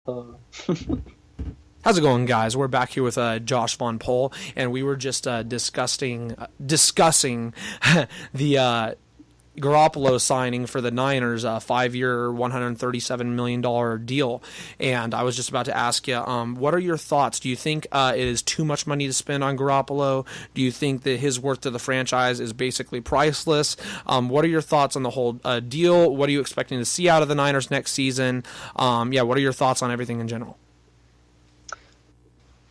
Uh, How's it going, guys? We're back here with Josh Von Pohl, and we were just discussing the Garoppolo signing for the Niners, a 5-year, $137 million deal. And I was just about to ask you, what are your thoughts? Do you think it is too much money to spend on Garoppolo? Do you think that his worth to the franchise is basically priceless? What are your thoughts on the whole deal? What are you expecting to see out of the Niners next season? What are your thoughts on everything in general?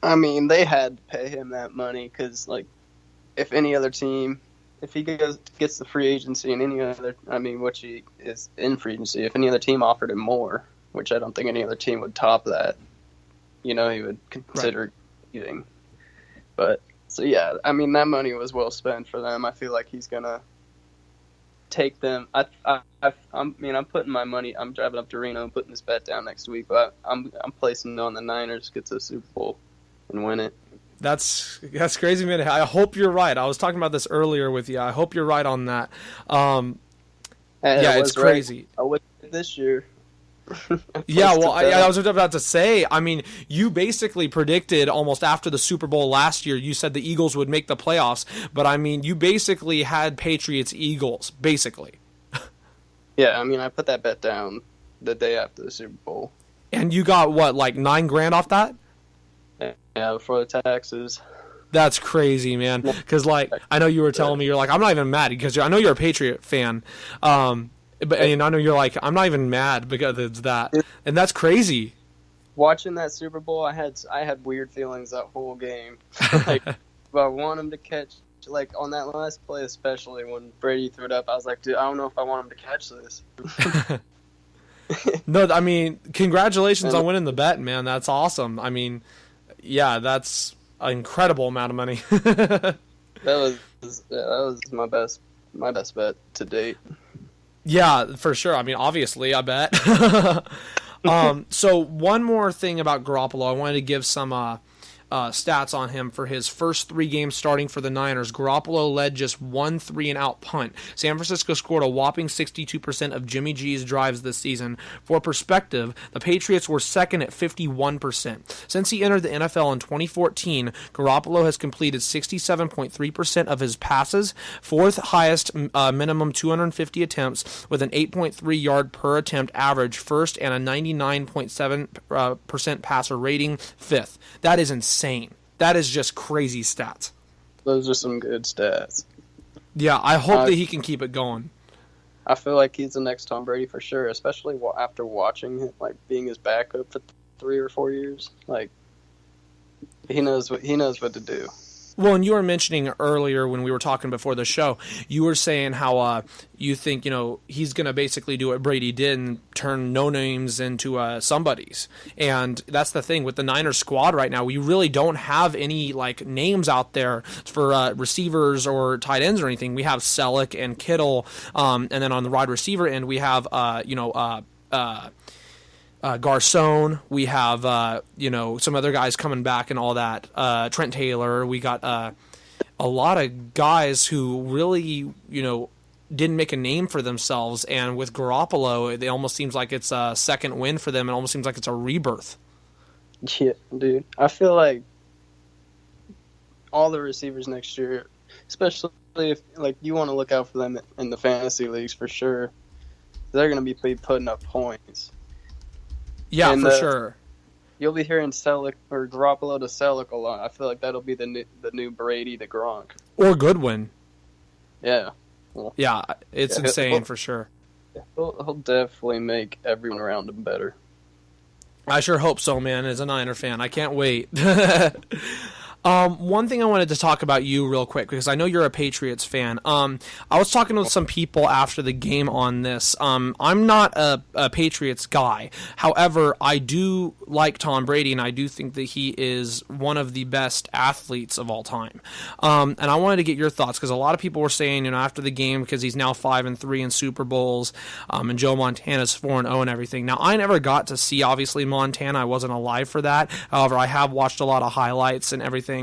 I mean, they had to pay him that money because, like, if any other team, if he gets the free agency and any other, which he is in free agency, if any other team offered him more, which I don't think any other team would top that, he would consider leaving. But, so yeah, I mean, that money was well spent for them. I feel like he's going to take them. I'm putting my money, I'm driving up to Reno and putting this bet down next week, but I'm placing it on the Niners to get to the Super Bowl and win it. That's crazy, man. I hope you're right. I was talking about this earlier with you. I hope you're right on that. It's crazy. Right. I was this year. Yeah, well, I was about to say, I mean, you basically predicted almost after the Super Bowl last year, you said the Eagles would make the playoffs, but I mean, you basically had Patriots-Eagles, basically. Yeah, I mean, I put that bet down the day after the Super Bowl. And you got, what, like $9,000 off that? Yeah, before the taxes. That's crazy, man. Because, like, I know you were telling me, you're like, I'm not even mad because I know you're a Patriot fan. And I know you're like, I'm not even mad because it's that. And that's crazy. Watching that Super Bowl, I had weird feelings that whole game. Like, I want him to catch, like, on that last play especially, when Brady threw it up, I was like, dude, I don't know if I want him to catch this. No, I mean, congratulations on winning the bet, man. That's awesome. I mean, yeah, that's an incredible amount of money. that was my best bet to date. Yeah, for sure. I mean, obviously, I bet. So one more thing about Garoppolo, I wanted to give some stats on him for his first 3 games starting for the Niners. Garoppolo led just 1 3-and-out punt. San Francisco scored a whopping 62% of Jimmy G's drives this season. For perspective, the Patriots were second at 51%. Since he entered the NFL in 2014, Garoppolo has completed 67.3% of his passes, 4th highest minimum 250 attempts with an 8.3 yard per attempt average, 1st, and a 99.7% passer rating, 5th. That is insane. That is just crazy stats. Those are some good stats. Yeah, I hope that he can keep it going. I feel like he's the next Tom Brady for sure, especially after watching him, like, being his backup for 3 or 4 years. Like, he knows what to do. Well, and you were mentioning earlier when we were talking before the show, you were saying how you think, he's going to basically do what Brady did and turn no-names into somebodies. And that's the thing with the Niners squad right now. We really don't have any, like, names out there for receivers or tight ends or anything. We have Selleck and Kittle, and then on the wide receiver end, we have, Garcon, we have some other guys coming back and all that. Trent Taylor, we got a lot of guys who really didn't make a name for themselves, and with Garoppolo, it almost seems like it's a second win for them. It almost seems like it's a rebirth. Yeah, dude, I feel like all the receivers next year, especially if, like, you want to look out for them in the fantasy leagues for sure, they're going to be putting up points. Yeah, for sure. You'll be hearing Selleck or Garoppolo to Selleck a lot. I feel like that'll be the new Brady to Gronk. Or Goodwin. Yeah. Well, yeah, it's insane for sure. He'll definitely make everyone around him better. I sure hope so, man, as a Niner fan. I can't wait. One thing I wanted to talk about you real quick, because I know you're a Patriots fan. I was talking to some people after the game on this. I'm not a Patriots guy. However, I do like Tom Brady, and I do think that he is one of the best athletes of all time. And I wanted to get your thoughts, because a lot of people were saying, after the game, because he's now 5-3 in Super Bowls, and Joe Montana's 4-0 and everything. Now, I never got to see, obviously, Montana. I wasn't alive for that. However, I have watched a lot of highlights and everything.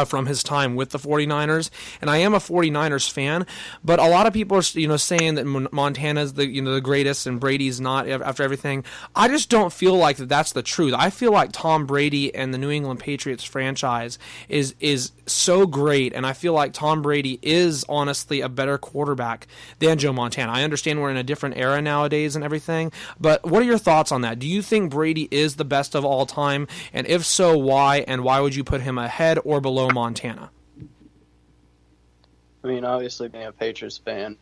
from his time with the 49ers, and I am a 49ers fan, but a lot of people are saying that Montana's the greatest and Brady's not after everything. I just don't feel like that's the truth. I feel like Tom Brady and the New England Patriots franchise is so great, and I feel like Tom Brady is honestly a better quarterback than Joe Montana. I understand we're in a different era nowadays and everything, but what are your thoughts on that? Do you think Brady is the best of all time, and if so, why, and why would you put him ahead or below Montana? I mean, obviously being a Patriots fan,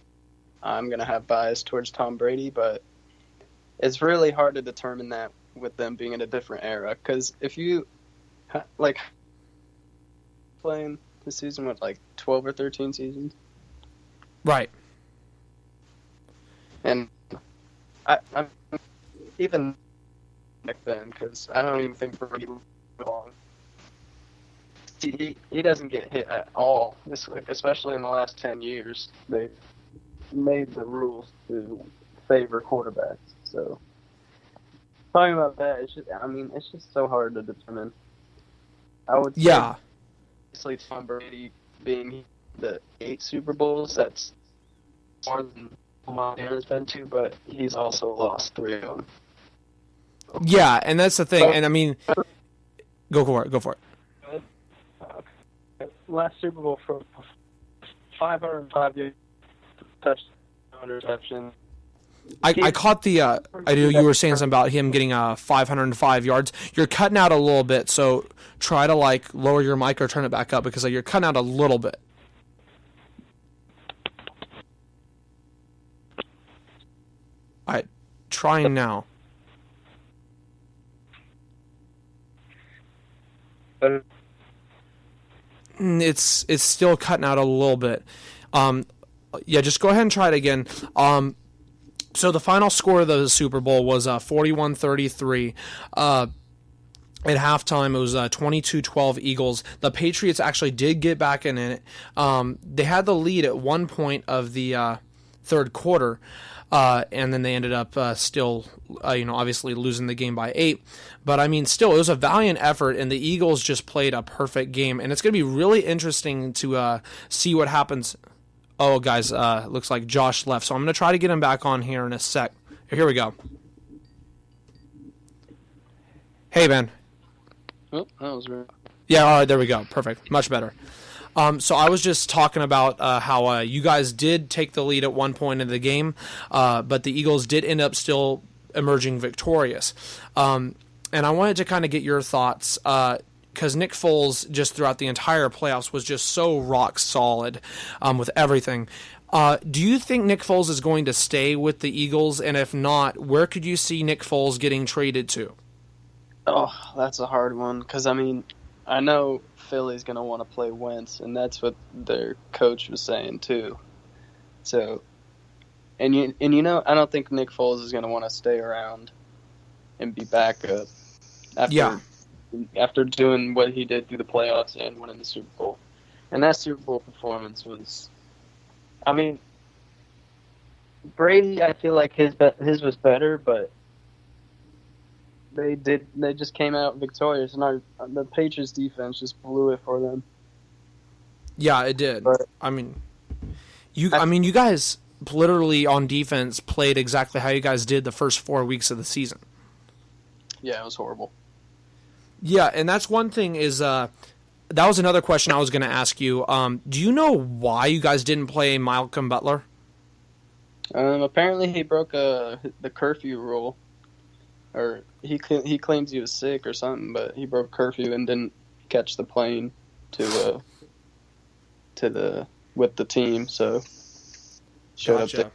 I'm going to have bias towards Tom Brady, but it's really hard to determine that with them being in a different era. Because if you, like, playing this season with, 12 or 13 seasons? Right. And I'm even back then, because I don't even think Brady was long. He doesn't get hit at all, especially in the last 10 years. They've made the rules to favor quarterbacks. So, talking about that, it's just so hard to determine. I would say, obviously, Tom Brady being the 8 Super Bowls, that's more than Montana's been to, but he's also lost 3 of them. Yeah, and that's the thing. And I mean, go for it. Last Super Bowl for 505 yards, touchdown, interception. I caught the. I knew you were saying something about him getting 505 yards. You're cutting out a little bit, so try to lower your mic or turn it back up because you're cutting out a little bit. All right, trying now. It's still cutting out a little bit. Yeah, just go ahead and try it again. So the final score of the Super Bowl was 41-33. At halftime, it was 22-12 Eagles. The Patriots actually did get back in it. They had the lead at one point of the third quarter, and then they ended up still, obviously losing the game by 8. But, I mean, still, it was a valiant effort, and the Eagles just played a perfect game. And it's going to be really interesting to see what happens. Oh, guys, looks like Josh left. So I'm going to try to get him back on here in a sec. Here we go. Hey, Ben. Oh, that was right. Yeah, all right, there we go. Perfect. Much better. So I was just talking about how you guys did take the lead at one point in the game, but the Eagles did end up still emerging victorious. And I wanted to kind of get your thoughts, because Nick Foles, just throughout the entire playoffs, was just so rock solid with everything. Do you think Nick Foles is going to stay with the Eagles? And if not, where could you see Nick Foles getting traded to? Oh, that's a hard one, because, I know Philly's going to want to play Wentz, and that's what their coach was saying too. So, I don't think Nick Foles is going to want to stay around and be backup after doing what he did through the playoffs and winning the Super Bowl. And that Super Bowl performance was, Brady, I feel like his was better, but they just came out victorious, and the Patriots defense just blew it for them. Yeah, it did. But, you guys literally on defense played exactly how you guys did the first 4 weeks of the season. Yeah, it was horrible. Yeah, and that's one thing is that was another question I was going to ask you. Do you know why you guys didn't play Malcolm Butler? Apparently he broke the curfew rule, or he claims he was sick or something, but he broke curfew and didn't catch the plane with the team, so showed up there.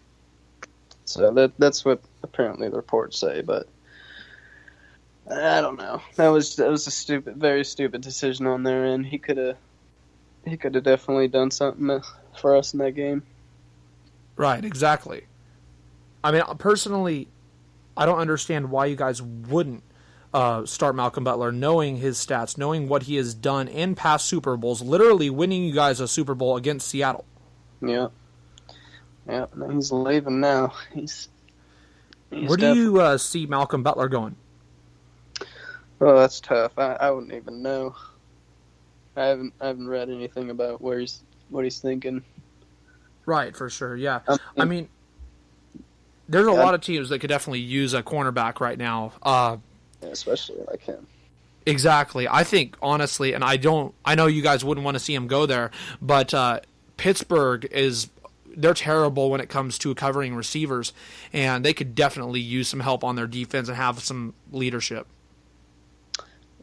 So that's what apparently the reports say, but I don't know. That was a very stupid decision on their end. He could have definitely done something for us in that game. Right, exactly. Personally, I don't understand why you guys wouldn't start Malcolm Butler, knowing his stats, knowing what he has done in past Super Bowls, literally winning you guys a Super Bowl against Seattle. Yeah. Yeah, he's leaving now. Where do you see Malcolm Butler going? Oh, that's tough. I wouldn't even know. I haven't read anything about what he's thinking. Right, for sure. Yeah, I mean, there's a lot of teams that could definitely use a cornerback right now. Especially like him. Exactly. I think honestly, and I know you guys wouldn't want to see him go there, but Pittsburgh they're terrible when it comes to covering receivers, and they could definitely use some help on their defense and have some leadership.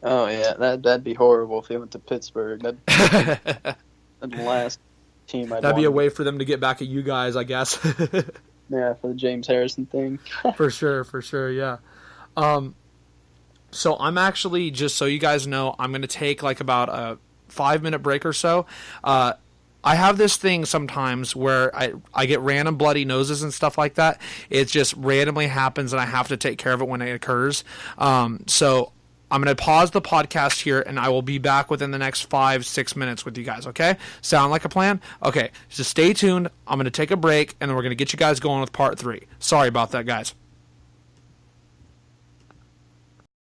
Oh yeah, that'd be horrible if he went to Pittsburgh. That'd the last team I'd That'd be a want. way for them to get back at you guys, I guess. Yeah, for the James Harrison thing. For sure, yeah. So I'm actually, just so you guys know, I'm going to take like about a 5-minute break or so. I have this thing sometimes where I get random bloody noses and stuff like that. It just randomly happens, and I have to take care of it when it occurs. So I'm going to pause the podcast here, and I will be back within the next 5-6 minutes with you guys, okay? Sound like a plan? Okay, so stay tuned. I'm going to take a break, and then we're going to get you guys going with part 3. Sorry about that, guys.